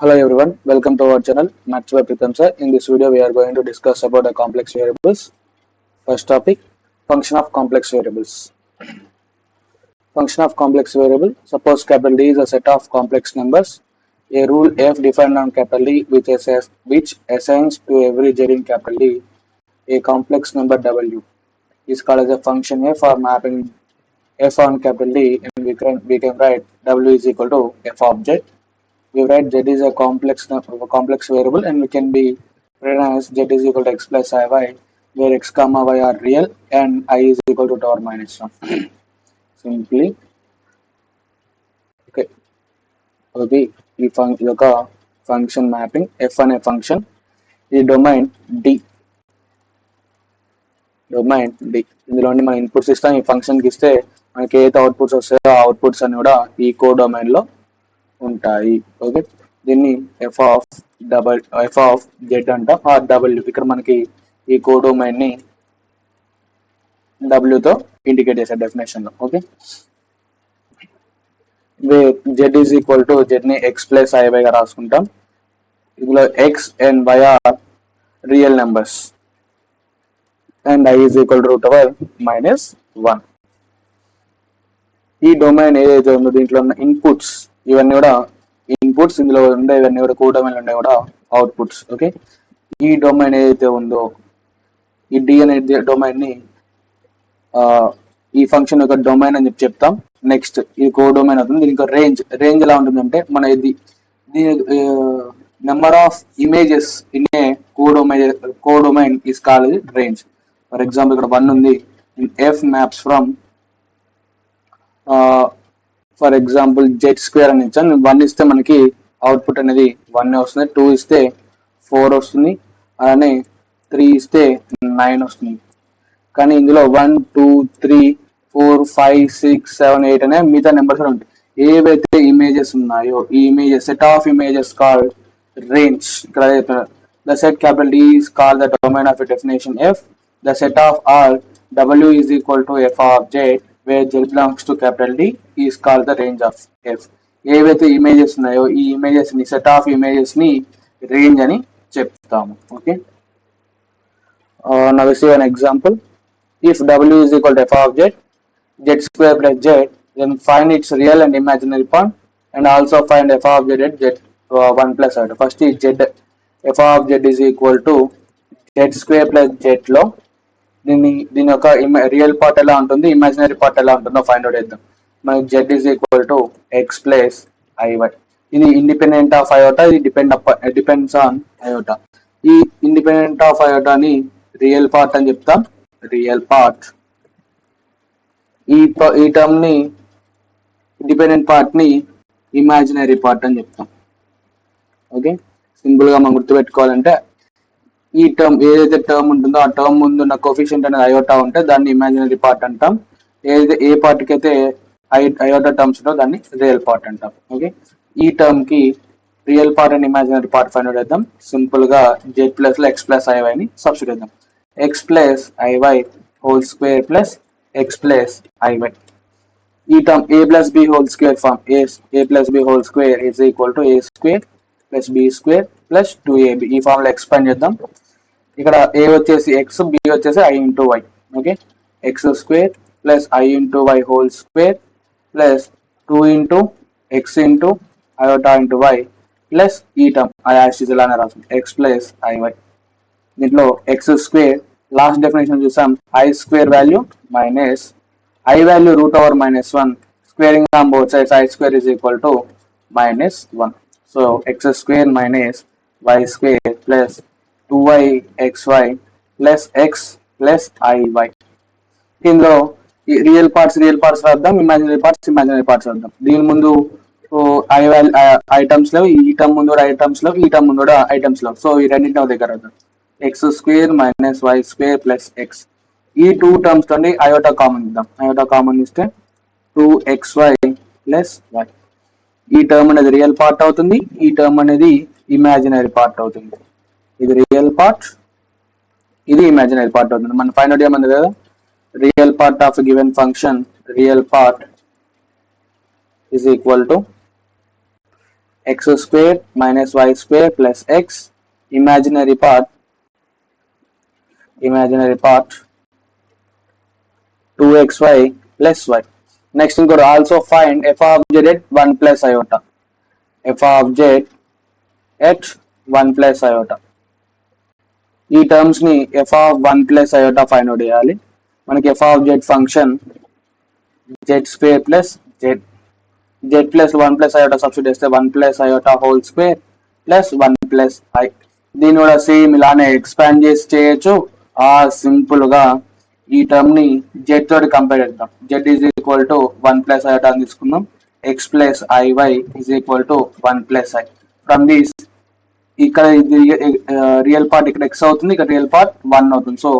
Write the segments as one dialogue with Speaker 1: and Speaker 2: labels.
Speaker 1: Hello everyone, welcome to our channel Maths by Pritam sir. In this video, we are going to discuss about the complex variables. First topic, function of complex variables. Function of complex variable. Suppose capital D is a set of complex numbers. A rule f defined on capital D which assigns to every z in capital D a complex number w is called as a function f or mapping f on capital D, and we can write w is equal to f of z. We write z is a complex variable, and we can be written as z is equal to x plus iy, where x comma y are real and I is equal to power minus 1. Simply, okay, ఈ యొక్క function mapping f అనే function ఈ domain d ఇందులో మనం inputs ఇస్తాం. ఈ ఫంక్షన్కి ఇస్తే మనకి ఏదైతే అవుట్పుట్స్ వస్తాయో ఆ అవుట్పుట్స్ అన్ని కూడా ఈ కోడ్ డొమైన్ లో ఉంటాయి. ఓకే, దీన్ని ఎఫ్ ఆఫ్ జెడ్ అంటాం. ఆ డబ్ల్యూ ఇక్కడ మనకి ఈ కోడ్ డొమైన్ ని డబ్ల్యూతో ఇండికేట్ చేసే డెఫినేషన్ లో. Okay, z is equal to z ని ఎక్స్ ప్లస్ ఐవై గా రాసుకుంటాం. ఇందులో x and y are real numbers and i is equal root over minus 1. ఈ డొమైన్ ఏదైతే ఉందో దీంట్లో ఉన్న ఇన్పుట్స్ ఇవన్నీ కూడా ఇన్పుట్స్, ఇందులో ఉండే ఇవన్నీ కూడా కోడ్ డొమైన్ ఉండే కూడా అవుట్పుట్స్. ఓకే, ఈ డొమైన్ ఏదైతే ఉందో ఈ డి అనే డొమైన్ ని ఈ ఫంక్షన్ యొక్క డొమైన్ అని చెప్తాం. నెక్స్ట్ ఈ కోడ్ డొమైన్ అవుతుంది. దీనికి రేంజ్ ఎలా ఉంటుందంటే మన ఇది number of images in a code domain is called range. For example ఇక్కడ 1 ఉంది. F maps from for example Z square అని ఇచ్చాను. 1 ఇస్తే మనకి అవుట్పుట్ అనేది 1 వస్తుంది, 2 ఇస్తే 4 వస్తుంది, అలానే 3 ఇస్తే 9 వస్తుంది. కానీ ఇందులో 1 2 3 4 5 6 7 8 అనే మిగతా నెంబర్స్ ఉంటాయి. ఏవైతే ఇమేజెస్ ఉన్నాయో ఈ images set of images called range. ఇక్కడ the set capital D is called the domain of a definition f. The set of R w is equal to f of z where z belongs to capital D is called the range of f. ఏవైతే images ఉన్నాయో ఈ images ని set of images ని range అని చెప్తాము. Okay, now we see an example. If w is equal to f of z square plus z, then find its real and imaginary part and also find f of z at z 1 plus i. First is z f of z is equal to z square plus z లో దీని యొక్క real part ఎలా ఉంటుంది, imaginary part ఎలా ఉంటుందో find out చేద్దాం. మనకి z is equal to x plus iy. ఇది ఇండిపెండెంట్ ఆఫ్ అయోటా, ఇది డిపెండ్స్ ఆన్ అయోటా. ఈ ఇండిపెండెంట్ ఆఫ్ అయోటాని రియల్ పార్ట్ అని చెప్తాం. రియల్ పార్ట్ ఈ టర్మ్ ని ఇండిపెండెంట్ పార్ట్ ని ఇమాజినరీ పార్ట్ అని చెప్తాం. ఓకే, సింపుల్ గా మనం గుర్తుపెట్టుకోవాలంటే ఈ టర్మ్ ఏదైతే టర్మ్ ఉంటుందో ఆ టర్మ్ ముందు ఉన్న కోఫిషియంట్ అనేది అయోటా ఉంటే దాన్ని ఇమాజినరీ పార్ట్ అంటాం. ఏదైతే ఏ పార్ట్ కి అయితే అయోటా టర్మ్స్ ఉందో దాన్ని రియల్ పార్ట్ అంటాం. ఓకే, ఈ టర్మ్ కి real part and imaginary part find out చేద్దాం. సింపుల్ గా జెడ్ ప్లస్ లో ఎక్స్ ప్లస్ ఐవై ని సబ్స్టిట్యూట్ చేద్దాం. X plus i y whole square plus x plus i y. ఈ term a plus b whole square form a plus b whole square is equal to a square plus b square plus 2ab. ఈ form లో expand చేద్దాం. ఇక్కడ a వచ్చేసి X, b వచ్చేసి i into y. Okay, x square plus i into y whole square plus 2 into x into iota into y plus ఈ term ఆ యాసిస్ ఇలానే రాస్తుంది ఎక్స్ ప్లస్ ఐవై. దీంట్లో ఎక్స్ స్క్వేర్ లాస్ట్ డెఫినేషన్ చూసాం, i square value minus i value root over minus 1, squaring on both sides i square is equal to minus 1. So x square minus y square plus 2yxy plus x plus i y. ఇందులో real parts రాద్దాం, imaginary parts రాద్దాం. దీని ముందు items లేవు, ఈ term ముందు కూడా items లేవు, ఈ టర్మ్ ముందు కూడా ఐటమ్స్ లేవు. సో ఈ రెండింటిని దగ్గర రాద్దాం. X square minus y square plus x. ఈ 2 టర్మ్స్ తోని అయోటా కామన్ ఇద్దాం. అయోటా కామన్ ఇస్తే 2xy ప్లస్ వై. ఈ టర్మ్ అనేది రియల్ పార్ట్ అవుతుంది, ఈ టర్మ్ అనేది ఇమాజినరీ పార్ట్ అవుతుంది. ఇది రియల్ పార్ట్, ఇది ఇమాజినరీ పార్ట్ అవుతుంది. మనం ఫైండ్ అవుట్ చేయమంది కదా, real part of given function real part is equal to x square minus y square plus x, imaginary part 2xy plus y. Next ఇంకోటి also find f of z at 1 plus iota. f of z at 1 plus iota. ఈ terms ని f of 1 plus iota find out చేయాలి. మనకి f of z function z square plus z plus 1 plus iota substitute చేస్తే 1 plus iota whole square plus 1 plus i. దీన్ని కూడా same ఇలానే expand చేసి చేయొచ్చు. సింపుల్ గా ఈ టర్మ్ ని z తోటి కంపేర్ చేద్దాం. z is equal to 1 plus iota అని తీసుకుందాం. x plus iy is equal to 1 plus i. From this ఇక్కడ రియల్ పార్ట్ ఇక్కడ x అవుతుంది, ఇక్కడ రియల్ పార్ట్ 1 అవుతుంది. సో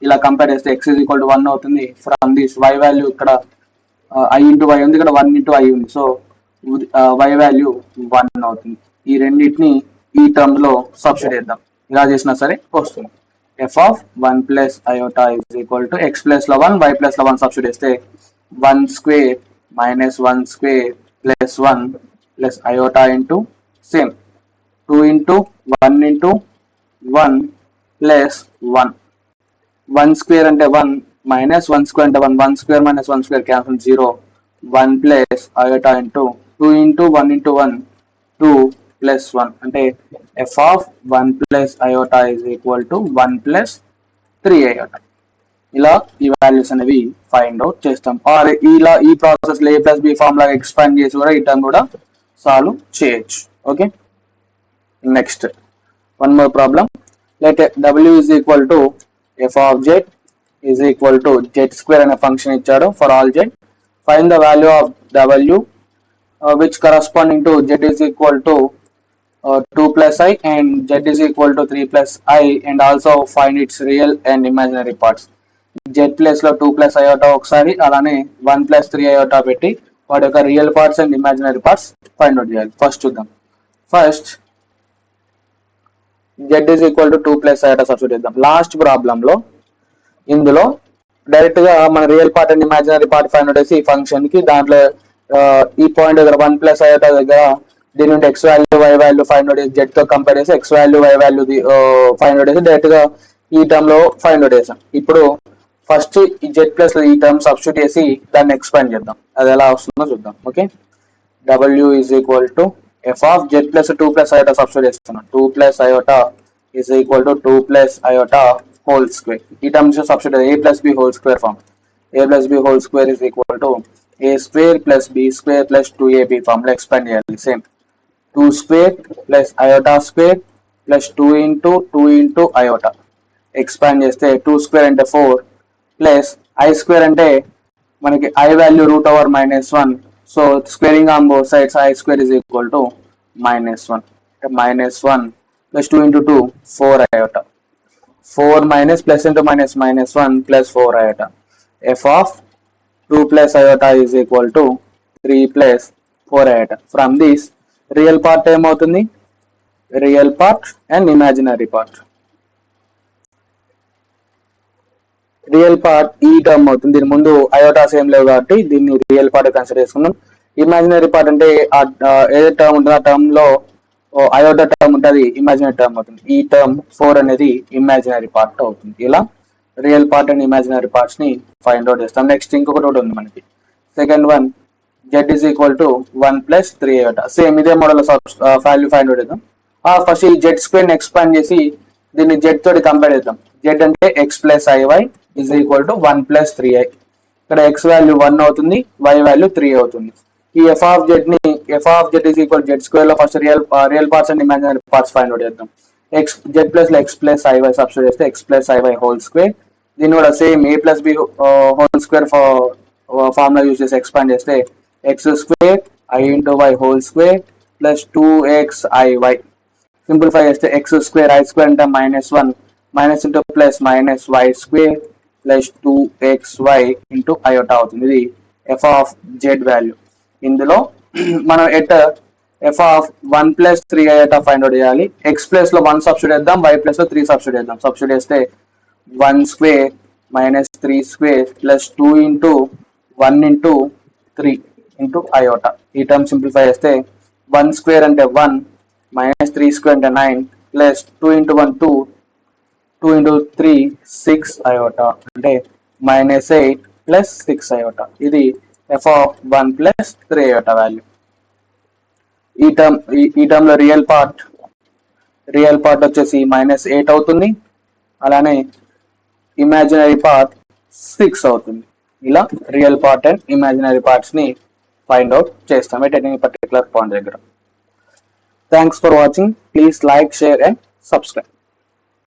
Speaker 1: ఇలా కంపేర్ చేస్తే x ఈజ్ ఈక్వల్ టు 1 అవుతుంది. ఫ్రమ్ దిస్ y వాల్యూ ఇక్కడ i ఇంటూ y ఉంది, ఇక్కడ 1 ఇంటూ i ఉంది. సో y వాల్యూ 1 అవుతుంది. ఈ రెండింటిని ఈ టర్మ్ లో సబ్స్టిట్యూట్ చేద్దాం. ఇలా చేసినా సరే వస్తుంది. f of 1 plus iota is equal to x plus లో 1 y plus లో 1 సబ్స్టిట్యూట్ చేస్తే 1 square minus 1 square plus 1 plus iota into same 2 into 1 into 1 plus 1. 1 square అంటే 1 minus 1 square అంటే 1. 1 square minus 1 square cancel 0. 1 plus iota into 2 into 1 into 1 2 plus 1 అంటే f of 1 plus iota is equal to 1 plus 3 iota. ఇలా ఈ values అనేవి find out చేస్తాం. Are ఇలా ఈ process లో a plus b ఫార్మ్ లాగా ఎక్స్పాండ్ చేసి కూడా ఈ టర్మ్ కూడా సాల్వ్ చేయొచ్చు. Okay, next one more problem. Let w is equal to f of z is equal to z square అనే ఫంక్షన్ ఇచ్చాడు for all z. Find the value of w which corresponding to z is equal to 2 plus i and z is equal to 3 plus i and also find its real and imaginary parts. z place లో 2 plus iota ఒకసారి, అలానే 1 plus 3 iota పెట్టి వాటి యొక్క real parts and imaginary parts find out చేయాలి. First చూద్దాం. First z is equal to 2 plus iota substitute చేద్దాం. Last problem లో ఇందులో డైరెక్ట్ గా మన real part and imaginary part find out చేసి ఈ ఫంక్షన్ కి దాంట్లో ఈ పాయింట్ దగ్గర 1 plus iota దగ్గర దీని నుండి X value Y value find out చేసి జెడ్ తో కంపేర్ చేసి X value Y value find out చేసి డైరెక్ట్ గా ఈ టర్మ్ లో ఫైండ్ అవుట్ చేసాం. ఇప్పుడు ఫస్ట్ ఈ జెడ్ ప్లస్ ఈ టర్మ్ సబ్స్టిట్యూట్ చేసి దాన్ని ఎక్స్పాండ్ చేద్దాం. అది ఎలా వస్తుందో చూద్దాం. Okay, w is equal to f of z plus 2 plus iota substitute చేస్తున్నాం. 2 plus iota is equal to 2 plus iota whole square. ఈ terms substitute a plus b whole square form. a plus b whole square is equal to a square plus b square plus 2ab form లో expand చేయాలి. Same 2 square plus iota square plus 2 into iota. Expand చేస్తే 2 square అంటే 4 plus i square అంటే మనకి i value root over -1. So squaring on both sides i square is equal to -1. -1 plus 2 into 2 4 iota. 4 minus plus into minus -1 plus 4 iota. f of 2 plus iota is equal to 3 plus 4 iota. From this real part ఏమవుతుంది? Real part and imaginary part. Real part ఈ term అవుతుంది. దీని ముందు iotas ఏం లేవు కాబట్టి దీన్ని real part consider చేసుకుందాం. ఇమాజినరీ పార్ట్ అంటే ఏదైతే టర్మ్ ఉంటుందో ఆ టర్మ్ లో అయోటా టర్మ్ ఉంటుంది, ఇమాజినరీ టర్మ్ అవుతుంది. ఈ టర్మ్ 4 అనేది ఇమాజినరీ పార్ట్ అవుతుంది. ఇలా real part and imaginary parts ని ఫైండ్ అవుట్ చేస్తాం. నెక్స్ట్ ఇంకొకటి ఉంది మనకి. Second one z is equal to 1 plus 3 iota. Same ఇదే మోడల్ వాల్యూ ఫైండ్ అవుట్ చేద్దాం. ఫస్ట్ ఈ z స్క్వేర్ ని ఎక్స్పాండ్ చేసి దీన్ని z తోటి కంపేర్ చేద్దాం. z అంటే x plus iy is equal to 1 plus 3i. ఇక్కడ x వాల్యూ 1 అవుతుంది, y వాల్యూ 3 అవుతుంది. ఈ f of z ని f of z is equal to z square లో first real parts and imaginary parts find out చేద్దాం. z plus లో x plus iy సబ్స్టిట్యూట్ చేస్తే x plus iy whole square. దీన్ని కూడా same a plus b whole square formula use చేసి expand చేస్తే x square i into y whole square plus 2xiy. Simplify చేస్తే x square i square అంటే -1 minus into plus minus y square plus 2xy into iota అవుతుంది. ఇది f of z value. ఇందులో మనం at f of 1 plus 3 iota find out చేయాలి. x plus లో 1 substitute చేద్దాం, y plus లో 3 సబ్స్టిట్యూట్ చేద్దాం. సబ్స్టిట్యూట్ చేస్తే 1 square minus 3 square plus 2 into 1 into 3 into iota. ఈ టర్మ్ సింప్లిఫై చేస్తే 1 స్క్వేర్ అంటే 1, మైనస్ 3 స్క్వేర్ అంటే 9, ప్లస్ 2 ఇంటూ 1 2, 2 ఇంటూ 3 6 అయోటా అంటే మైనస్ 8 ప్లస్ 6 అయోటా. ఇది F of 1 plus 3 iota value. ఈ టర్మ్ లో రియల్ పార్ట్ వచ్చేసి మైనస్ 8 అవుతుంది, అలానే ఇమాజినరీ పార్ట్ 6 అవుతుంది. ఇలా real part and imaginary parts ని ఫైండ్ అవుట్ చేస్తాం ఎట్ ఎనీ పర్టికులర్ పాయింట్ దగ్గర. Thanks for watching. Please like, share and subscribe.